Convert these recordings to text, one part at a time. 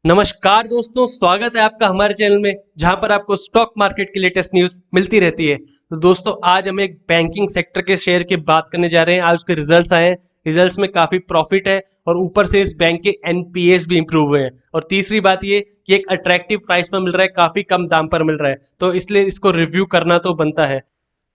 नमस्कार दोस्तों, स्वागत है आपका हमारे चैनल में जहां पर आपको स्टॉक मार्केट की लेटेस्ट न्यूज मिलती रहती है। तो दोस्तों आज हम एक बैंकिंग सेक्टर के शेयर की बात करने जा रहे हैं। आज उसके रिजल्ट्स आए हैं, रिजल्ट्स में काफी प्रॉफिट है और ऊपर से इस बैंक के एनपीएस भी इंप्रूव हुए हैं। और तीसरी बात ये कि एक अट्रैक्टिव प्राइस पर मिल रहा है, काफी कम दाम पर मिल रहा है, तो इसलिए इसको रिव्यू करना तो बनता है।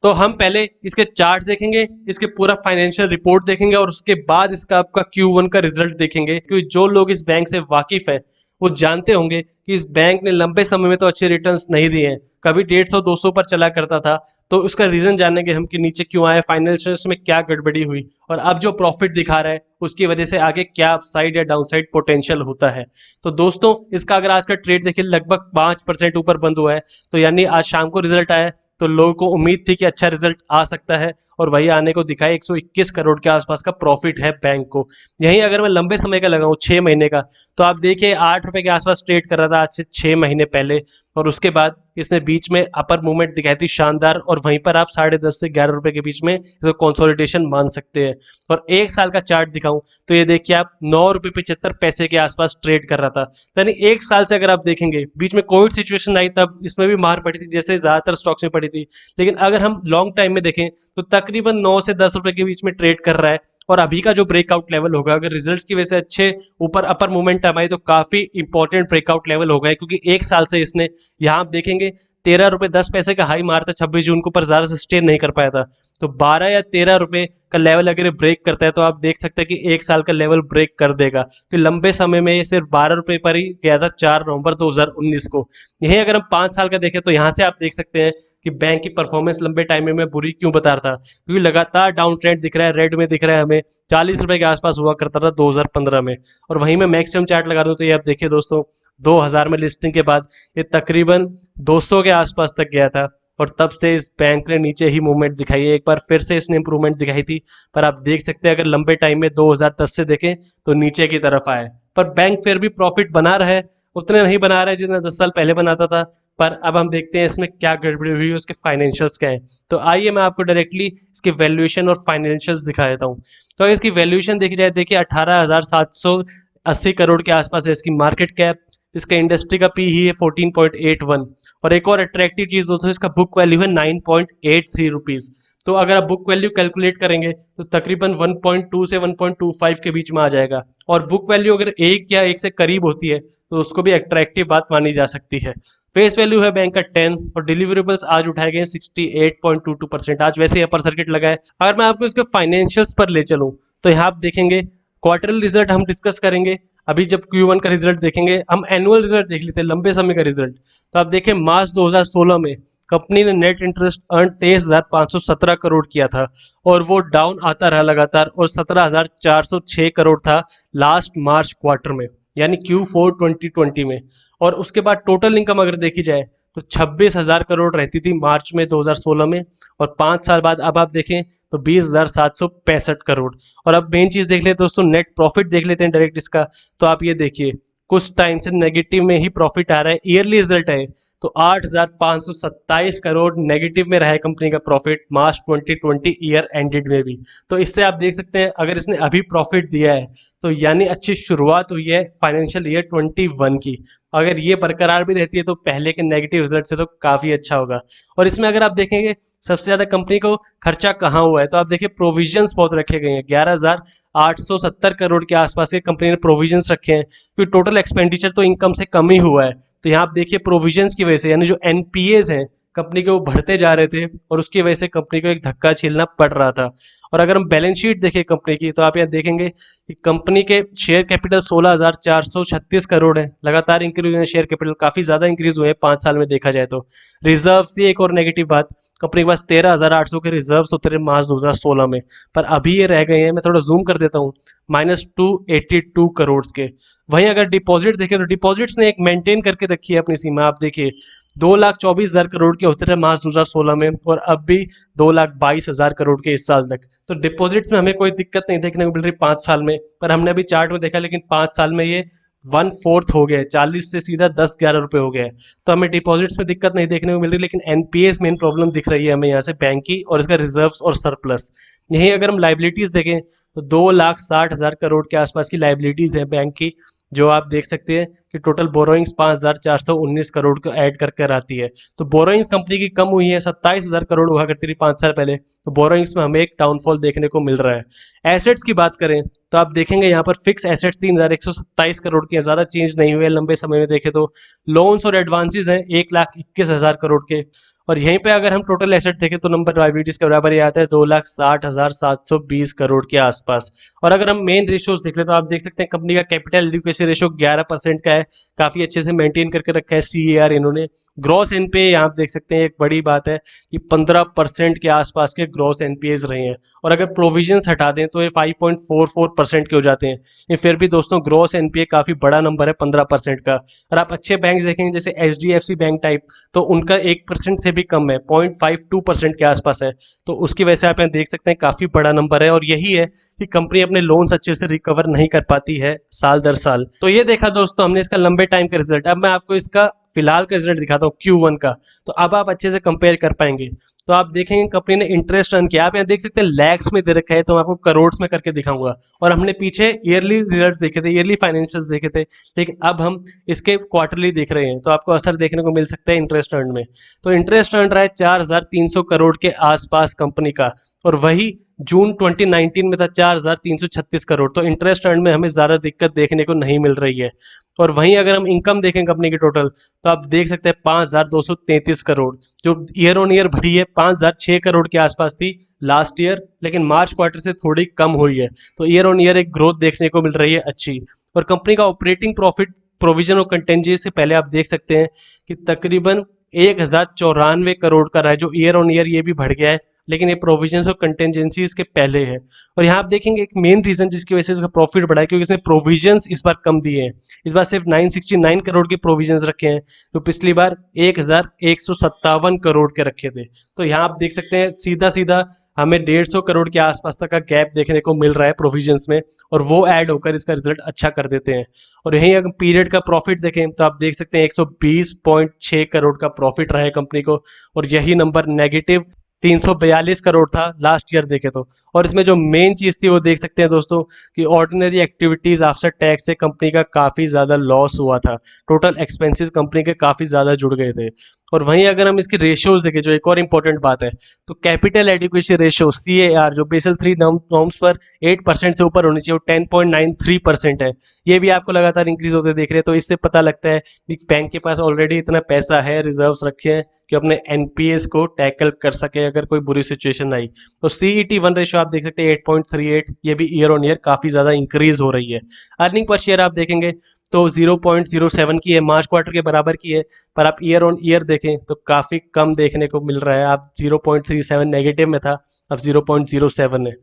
तो हम पहले इसके चार्ट देखेंगे, इसके पूरा फाइनेंशियल रिपोर्ट देखेंगे और उसके बाद इसका आपका Q1 का रिजल्ट देखेंगे, क्योंकि जो लोग इस बैंक से वाकिफ है वो जानते होंगे कि इस बैंक ने लंबे समय में तो अच्छे रिटर्न्स नहीं दिए हैं। कभी 150-200 पर चला करता था। तो उसका रीजन जानेंगे हम कि नीचे क्यों आए, फाइनेंशियल्स में क्या गड़बड़ी हुई और अब जो प्रॉफिट दिखा रहा है उसकी वजह से आगे क्या अपसाइड या डाउनसाइड पोटेंशियल होता है। तो दोस्तों इसका अगर आज का ट्रेड देखिए लगभग 5% ऊपर बंद हुआ है। तो यानी आज शाम को रिजल्ट आया, तो लोगों को उम्मीद थी कि अच्छा रिजल्ट आ सकता है और वही आने को दिखा है। 121 करोड़ के आसपास का प्रॉफिट है बैंक को। यहीं अगर मैं लंबे समय का लगाऊं 6 महीने का, तो आप देखिए 8 रुपए के आसपास ट्रेड कर रहा था आज से 6 महीने पहले। और उसके बाद इसने बीच में अपर मूवमेंट दिखाई थी शानदार, और वहीं पर आप 10.5 से 11 रुपए के बीच में इसको कंसोलिडेशन मान सकते हैं। और एक साल का चार्ट दिखाऊं तो ये देखिए आप 9 रुपए 75 पैसे के आसपास ट्रेड कर रहा था। यानी एक साल से अगर आप देखेंगे, बीच में कोविड सिचुएशन आई तब इसमें भी मार पड़ी थी जैसे ज्यादातर स्टॉक्स में पड़ी थी। लेकिन अगर हम लॉन्ग टाइम में देखें तो तकरीबन 9 से 10 रुपए के बीच में ट्रेड कर रहा है। और अभी का जो ब्रेकआउट लेवल होगा, अगर रिजल्ट्स की वजह से अच्छे ऊपर अपर मोमेंटम आई तो काफी इंपॉर्टेंट ब्रेकआउट लेवल होगा, क्योंकि एक साल से इसने, यहाँ आप देखेंगे 13 रुपए 10 पैसे का हाई मारता 26 जून को, पर ज्यादा सस्टेन नहीं कर पाया था। तो 12 या 13 रुपए का लेवल अगर ब्रेक करता है तो आप देख सकते हैं कि एक साल का लेवल ब्रेक कर देगा। कि लंबे समय में ये सिर्फ 12 रुपए पर ही गया था 4 नवंबर 2019 को। यही अगर हम 5 साल का देखें तो यहाँ से आप देख सकते हैं कि बैंक की परफॉर्मेंस लंबे टाइम में बुरी क्यों बता रहा था, क्योंकि लगातार डाउन ट्रेंड दिख रहा है, रेड में दिख रहा है हमें। 40 रुपए के आसपास हुआ करता था 2015 में। और वहीं मैं मैक्सिमम चार्ट लगा दूं तो ये आप देखिए दोस्तों, 2000 में लिस्टिंग के बाद ये तकरीबन 200 के आसपास तक गया था। और तब से इस बैंक ने नीचे ही मूवमेंट दिखाई है। एक बार फिर से इसने इंप्रूवमेंट दिखाई थी, पर आप देख सकते हैं अगर लंबे टाइम में 2010 से देखें तो नीचे की तरफ आए। पर बैंक फिर भी प्रॉफिट बना रहा है, उतने नहीं बना रहा है जितना 10 साल पहले बनाता था। पर अब हम देखते हैं इसमें क्या गड़बड़ी हुई है, उसके फाइनेंशियल्स क्या है। तो आइए मैं आपको डायरेक्टली इसके वैल्यूएशन और फाइनेंशियल्स दिखा देता हूँ। तो अगर इसकी वैल्यूएशन देखी जाए, देखिए 18,780 करोड़ के आसपास है इसकी मार्केट कैप। इसका इंडस्ट्री का पी ही है 14.81। और एक और अट्रैक्टिव चीज दोस्तों, इसका बुक वैल्यू है 9.83 रुपीज। तो अगर आप बुक वैल्यू कैलकुलेट करेंगे तो तकरीबन 1.2 से 1.25 के बीच में आ जाएगा। और बुक वैल्यू अगर एक या एक से करीब होती है तो उसको भी अट्रैक्टिव बात मानी जा सकती है। फेस वैल्यू है बैंक का 10 और डिलीवरेबल्स आज उठाए गए 68.22%। आज वैसे अपर सर्किट लगा है। अगर मैं आपको इसके फाइनेंशियल्स पर ले चलूं तो यहाँ आप देखेंगे क्वार्टरली रिजल्ट हम डिस्कस करेंगे। अभी जब Q1 का रिजल्ट देखेंगे, हम एनुअल रिजल्ट देख लेते हैं, लंबे समय का रिजल्ट। तो आप देखें मार्च 2016 में कंपनी ने नेट इंटरेस्ट अर्न 23,517 करोड़ किया था। और वो डाउन आता रहा लगातार, और 17,406 करोड़ था लास्ट मार्च क्वार्टर में, यानी Q4 2020 में। और उसके बाद टोटल इनकम अगर देखी जाए तो 26,000 करोड़ रहती थी मार्च में 2016 में। और 5 साल बाद अब आप देखें तो 20,765 करोड़। और अब मेन चीज देख लेते दोस्तों, नेट प्रॉफिट देख लेते हैं डायरेक्ट इसका। तो आप ये देखिए कुछ टाइम से नेगेटिव में ही प्रॉफिट आ रहा है, ईयरली रिजल्ट है तो 8,527 करोड़ नेगेटिव में रहा है कंपनी का प्रॉफिट मार्च 2020 ईयर एंडेड में भी। तो इससे आप देख सकते हैं अगर इसने अभी प्रॉफिट दिया है तो यानी अच्छी शुरुआत हुई है फाइनेंशियल ईयर 21 की। अगर ये बरकरार भी रहती है तो पहले के नेगेटिव रिजल्ट से तो काफी अच्छा होगा। और इसमें अगर आप देखेंगे सबसे ज्यादा कंपनी को खर्चा कहाँ हुआ है, तो आप देखिए प्रोविजंस बहुत रखे गए हैं। 11,870 करोड़ के आसपास के कंपनी ने प्रोविजंस रखे हैं, क्योंकि टोटल एक्सपेंडिचर तो इनकम से कम ही हुआ है। तो यहाँ आप देखिए प्रोविजंस की वजह से, यानी जो एनपीएज हैं कंपनी के, वो बढ़ते जा रहे थे और उसकी वजह से कंपनी को एक धक्का झेलना पड़ रहा था। और अगर हम बैलेंस शीट देखें कंपनी की, तो आप यहाँ देखेंगे कि कंपनी के शेयर कैपिटल 16,436 करोड़ है। लगातार इंक्रीज हुए हैं शेयर कैपिटल, काफी ज्यादा इंक्रीज हुए हैं 5 साल में देखा जाए तो। रिजर्व ये एक और नेगेटिव बात, कंपनी के पास 13,800 के रिजर्व होते रहे मार्च 2016 में, पर अभी ये रह गए हैं, मैं थोड़ा जूम कर देता हूँ, -282 करोड़ के। वहीं अगर डिपॉजिट देखें तो डिपॉजिट्स ने एक मेंटेन करके रखी है अपनी सीमा। आप देखिए 2,24,000 करोड़ के होते रहे मार्च 2016 में, और अब भी 2,22,000 करोड़ के इस साल तक। तो डिपॉजिट्स में हमें कोई दिक्कत नहीं देखने को मिल रही 5 साल में। पर हमने अभी चार्ट में देखा, लेकिन 5 साल में ये 1/4 हो गया है, 40 से सीधा 10-11 रुपए हो गया है। तो हमें डिपॉजिट्स में दिक्कत नहीं देखने को मिल रही, लेकिन एनपीएस मेन प्रॉब्लम दिख रही है हमें यहाँ से बैंक की, और इसका रिजर्व्स और सरप्लस। यहीं अगर हम लाइबिलिटीज देखें तो 2,60,000 करोड़ के आसपास की लाइबिलिटीज है बैंक की, जो आप देख सकते हैं कि टोटल बोरोइंग्स 5,419 करोड़ को ऐड करके आती है। तो बोरोइंग्स कंपनी की कम हुई है, 27,000 करोड़ हुआ करती थी 5 साल पहले। तो बोरोइंग्स में हमें एक डाउनफॉल देखने को मिल रहा है। एसेट्स की बात करें तो आप देखेंगे यहाँ पर फिक्स एसेट्स 3,127 करोड़ की है, ज़्यादा चेंज नहीं हुए लंबे समय में देखें तो। लोन्स और एडवांसेस हैं 1,21,000 करोड़ के। और यहीं पे अगर हम टोटल एसेट देखें तो नंबर लायबिलिटीज के बराबर ये आता है 2,60,720 करोड़ के आसपास। और अगर हम मेन रेशियोज देख ले तो आप देख सकते हैं कंपनी का कैपिटल एडिक्वेसी रेशियो 11% का है, काफी अच्छे से मेंटेन करके रखा है सीएआर इन्होंने। ग्रॉस एनपीए यहाँ आप देख सकते हैं, एक बड़ी बात है कि 15% के आसपास के ग्रॉस एनपीएज रहे हैं। और अगर प्रोविजंस हटा दें तो ये 5.44% के हो जाते हैं। ये फिर भी दोस्तों ग्रॉस एनपीए काफी बड़ा नंबर है 15% का। और आप अच्छे बैंक देखेंगे जैसे एचडीएफसी बैंक टाइप, तो उनका 1% से भी कम है, 0.52% के आसपास है। तो उसकी वजह से आप यहाँ देख सकते हैं काफी बड़ा नंबर है। और यही है कि कंपनी अपने लोन्स अच्छे से रिकवर नहीं कर पाती है साल दर साल। तो ये देखा दोस्तों हमने इसका लंबे टाइम का रिजल्ट। अब मैं आपको इसका फिलहाल का रिजल्ट दिखाता हूँ Q1 का, तो अब आप अच्छे से कंपेयर कर पाएंगे। तो आप देखेंगे कंपनी ने इंटरेस्ट अर्न किया, आप यहाँ देख सकते हैं लैक्स में दे रखा है, तो मैं आपको करोड़ में करके दिखाऊंगा। और हमने पीछे ईयरली रिजल्ट्स देखे थे, ईयरली फाइनेंशियल्स देखे थे, लेकिन अब हम इसके क्वार्टरली देख रहे हैं, तो आपको असर देखने को मिल सकता है इंटरेस्ट अर्न में। तो इंटरेस्ट अर्न रहा है 4,300 करोड़ के आसपास कंपनी का, और वही जून 2019 में था 4,336 करोड़। तो इंटरेस्ट अर्न में हमें ज़्यादा दिक्कत देखने को नहीं मिल रही है। और वहीं अगर हम इनकम देखें कंपनी की टोटल, तो आप देख सकते हैं 5,233 करोड़, जो ईयर ऑन ईयर बढ़ी है। 5,006 करोड़ के आसपास थी लास्ट ईयर, लेकिन मार्च क्वार्टर से थोड़ी कम हुई है। तो ईयर ऑन ईयर एक ग्रोथ देखने को मिल रही है अच्छी। और कंपनी का ऑपरेटिंग प्रॉफिट प्रोविजन और कंटेंजेंसी से पहले आप देख सकते हैं कि तकरीबन 1,094 करोड़ का रहा है, जो ईयर ऑन ईयर ये भी बढ़ गया है, लेकिन ये प्रोविजंस और कंटेंजेंसीज के पहले है। और यहाँ आप देखेंगे एक मेन रीजन जिसकी वजह से इसका प्रॉफिट बढ़ा है, क्योंकि इसने प्रोविजंस इस बार कम दिए हैं। इस बार सिर्फ 969 करोड़ के प्रोविजंस रखे हैं, जो पिछली बार 1,157 करोड़ के रखे थे। तो यहाँ आप देख सकते हैं सीधा सीधा हमें 150 करोड़ के आसपास तक का गैप देखने को मिल रहा है प्रोविजंस में, और वो ऐड होकर इसका रिजल्ट अच्छा कर देते हैं। और यहीं अगर पीरियड का प्रॉफिट देखें तो आप देख सकते हैं 120.6 करोड़ का प्रॉफिट रहा है कंपनी को, और यही नंबर नेगेटिव 342 करोड़ था लास्ट ईयर देखे तो। और इसमें जो मेन चीज थी वो देख सकते हैं दोस्तों कि ऑर्डिनरी एक्टिविटीज आफ्टर टैक्स से कंपनी का काफी ज्यादा लॉस हुआ था। टोटल एक्सपेंसेस कंपनी के काफी ज्यादा जुड़ गए थे। और वहीं अगर हम इसकी रेशियोज देखें, जो एक और इंपॉर्टेंट बात है, तो कैपिटल एडिक्वेसी रेशियो CAR जो बेसल 3 नॉर्म्स पर 8% से ऊपर होनी चाहिए, वो 10.93% है। ये भी आपको लगातार इंक्रीज होते देख रहे हैं। तो इससे पता लगता है कि बैंक के पास ऑलरेडी इतना पैसा है, रिजर्व्स रखे हैं कि अपने एनपीएस को टैकल कर सके अगर कोई बुरी सिचुएशन आई। तो CET1 रेशियो आप देख सकते हैं 8.38, ये भी ईयर ऑन ईयर काफी ज्यादा इंक्रीज हो रही है। अर्निंग पर शेयर आप देखेंगे तो 0.07 की है, मार्च क्वार्टर के बराबर की है। पर आप ईयर ऑन ईयर देखें तो काफी कम देखने को मिल रहा है। आप 0.37 नेगेटिव में था, अब 0.07 है।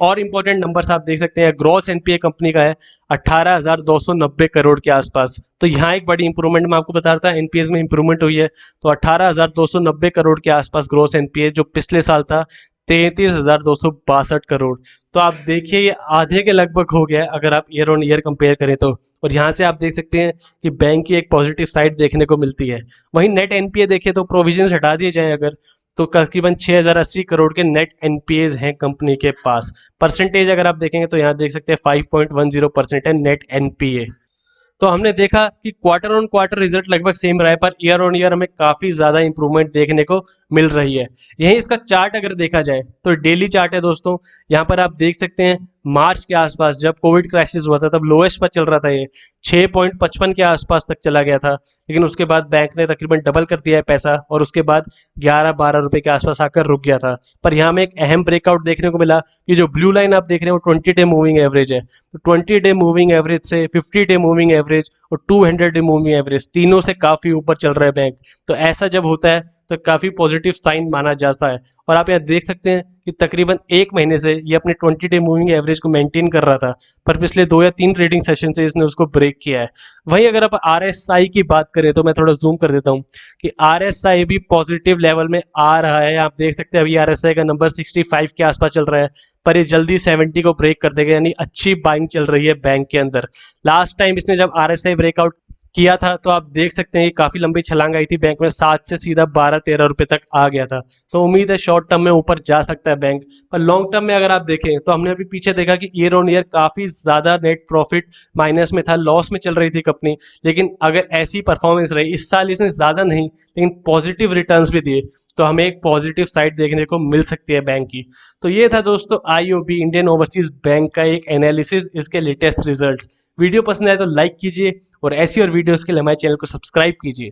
और इंपॉर्टेंट नंबर्स आप देख सकते हैं, ग्रॉस एनपीए कंपनी का है 18,290 करोड़ के आसपास। तो यहाँ एक बड़ी इंप्रूवमेंट मैं आपको बता रहा था, एनपीएस में इंप्रूवमेंट हुई है। तो 18,290 करोड़ के आसपास ग्रॉस एनपीए, जो पिछले साल था 33,262 करोड़। तो आप देखिए ये आधे के लगभग हो गया अगर आप ईयर ऑन ईयर कंपेयर करें तो। और यहाँ से आप देख सकते हैं कि बैंक की एक पॉजिटिव साइड देखने को मिलती है। वहीं नेट एनपीए देखें तो प्रोविजन हटा दिए जाएं अगर, तो तकरीबन 6,080 करोड़ के नेट एनपीएज हैं कंपनी के पास। परसेंटेज अगर आप देखेंगे तो यहाँ देख सकते हैं 5.10% है नेट एनपीए। तो हमने देखा कि क्वार्टर ऑन क्वार्टर रिजल्ट लगभग सेम रहा है, पर ईयर ऑन ईयर हमें काफी ज्यादा इंप्रूवमेंट देखने को मिल रही है। यही इसका चार्ट अगर देखा जाए तो डेली चार्ट है दोस्तों। यहाँ पर आप देख सकते हैं मार्च के आसपास जब कोविड क्राइसिस हुआ था तब लोएस्ट पर चल रहा था, ये 6.55 के आसपास तक चला गया था। लेकिन उसके बाद बैंक ने तकरीबन डबल कर दिया है पैसा, और उसके बाद 11-12 रुपए के आसपास आकर रुक गया था। पर यहाँ में एक अहम ब्रेकआउट देखने को मिला कि जो ब्लू लाइन आप देख रहे हैं वो 20 डे मूविंग एवरेज है। तो 20 डे मूविंग एवरेज से 50 डे मूविंग एवरेज और 200 डे मूविंग एवरेज तीनों से काफी ऊपर चल रहा है बैंक। तो ऐसा जब होता है तो काफी पॉजिटिव साइन माना जाता है। और आप यहाँ देख सकते हैं कि तकरीबन 1 महीने से ये अपने 20 डे मूविंग एवरेज को मेंटेन कर रहा था, पर पिछले 2 या 3 ट्रेडिंग सेशन से इसने उसको ब्रेक किया है। वहीं अगर आप RSI की बात करें तो मैं थोड़ा जूम कर देता हूँ कि RSI भी पॉजिटिव लेवल में आ रहा है। आप देख सकते हैं अभी RSI का नंबर 65 के आसपास चल रहा है, पर ये जल्दी 70 को ब्रेक कर देगा, यानी अच्छी बाइंग चल रही है बैंक के अंदर। लास्ट टाइम इसने जब RSI ब्रेकआउट किया था, तो आप देख सकते हैं कि काफी लंबी छलांग आई थी बैंक में, 7 से सीधा 12-13 रुपए तक आ गया था। तो उम्मीद है शॉर्ट टर्म में ऊपर जा सकता है बैंक। पर लॉन्ग टर्म में अगर आप देखें तो हमने अभी पीछे देखा कि ईयर ऑन ईयर काफी ज्यादा नेट प्रॉफिट माइनस में था, लॉस में चल रही थी कंपनी। लेकिन अगर ऐसी परफॉर्मेंस रही इस साल, इसने ज्यादा नहीं लेकिन पॉजिटिव रिटर्न्स भी दिए, तो हमें एक पॉजिटिव साइड देखने को मिल सकती है बैंक की। तो ये था दोस्तों आईओबी इंडियन ओवरसीज बैंक का एक एनालिसिस, इसके लेटेस्ट रिजल्ट्स। वीडियो पसंद आए तो लाइक कीजिए और ऐसी और वीडियोस के लिए हमारे चैनल को सब्सक्राइब कीजिए।